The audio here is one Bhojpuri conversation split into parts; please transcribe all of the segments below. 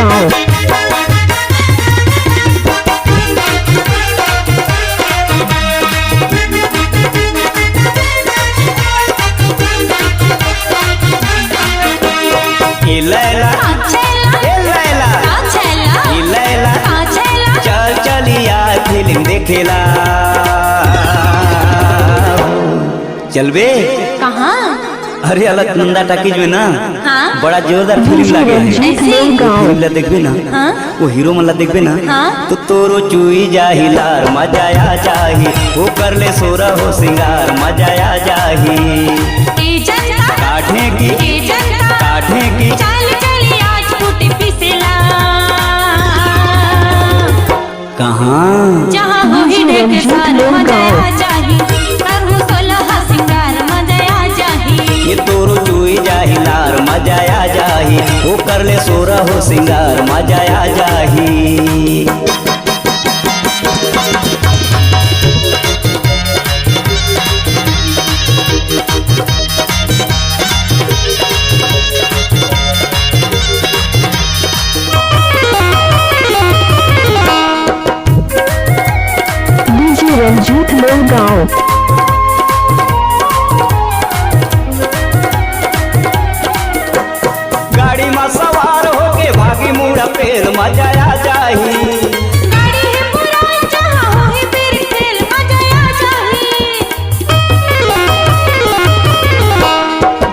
गाँव। चल चलिया फिल्म देखेला। चलबे कहाँ? अरे अलकनंदा टॉकीज में ना हाँ? बड़ा जोरदार फिल्म लागे है। फिल्म ला देखबे ना हाँ? वो हीरो मन ला देखबे ना हाँ? तो तोरो चुई जाही लार मजा आ जाही। वो कर ले सोरा हो सिंगार मजा आ जाही। काठे की काठे की चल चली आज फूटी पिसला। कहाँ जहाँ हो ही देख सार मजा आ जाही। करहु सोलह सिंगार मजा आ जाही। ये तोरो चुई जाही लार मजा आ जाही। वो कर ले सोरा हो सिंगार मजा आ जाही। डीजे रंजीत गाँव। गाड़ी में सवार होके भागी मुड़ा पेल मजा आ जाही। गाड़ी है पुरान जहाँ हो ही फिर खेल मजा आ जाही।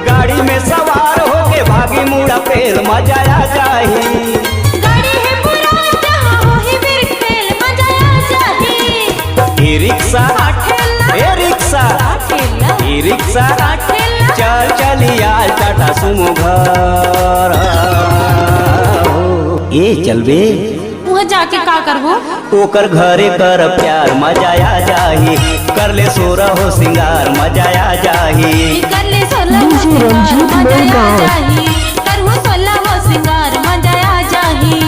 गाड़ी में सवार होके भागी मुड़ा पेल मजा आ जाही। गाड़ी है पुरान जहाँ हो ही फिर खेल मजा आ जाही। ये रिक्शा ये रिक्शा ये रिक्शा चल चलिया टाटा सुमो घर। ए चलबे वहाँ जाके का करबो? ओकर घरे कर प्यार मजा आ जाही। कर ले सोरा हो सिंगार मजा आ जाही। कर ले सोलह वो डीजे रंजीत सिंगार मजा आ गाँव। जाही। करहु सोलह वो सिंगार मजा आ जाही।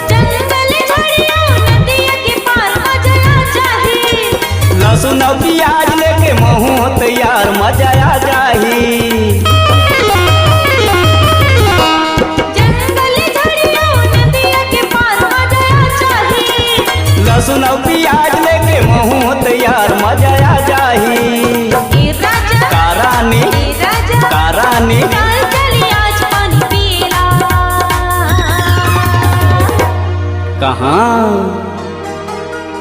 जंगल झाड़ियों नदिया के पार मजा आ जाही। लहसुन और प्याज लेके महू तैयार मजा आ जाही। जंगल झाड़ियों नदिया के पार मजा आ जाही। लहसुन और प्याज लेके महू तैयार मजा आ जाही। ए राजा कारानी ए राजा कारानी चल चली आज पानी पिएला। कहाँ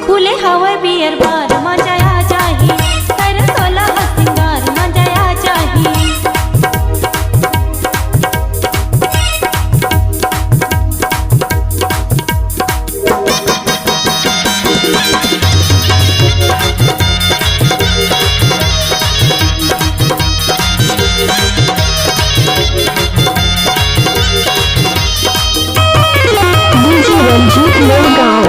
खुले हवा बियर बार मजा आ जाही। कर सोलह सिंगार मजा आ जाही। डीजे रंजीत गाँव।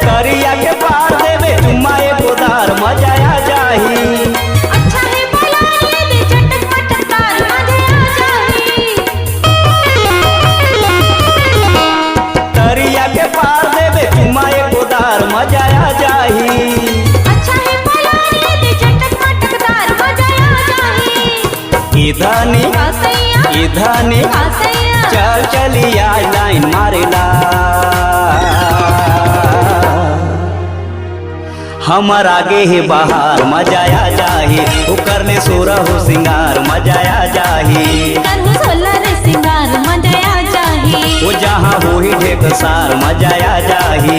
करिया के पार देवे चुम्मा एको दार मजा आ जाही। अच्छा है भला ले दे चटक पटक तार मजा आ जाही। करिया के पार देवे चुम्मा एको दार मजा आ जाही। अच्छा है भला ले दे चटक पटक तार मजा आ जाही। इधानी कासैया इधानी कासैया चल चलिया लाइन मारेला। हमर आगे ही बाहर मजा आ जाही। वो कर ले सोरा हो सिंगार मजा आ जाही। करहु सोलह रे सिंगार मजा आ जाही। वो जहाँ हो ही ढेक सार मजा आ जाही।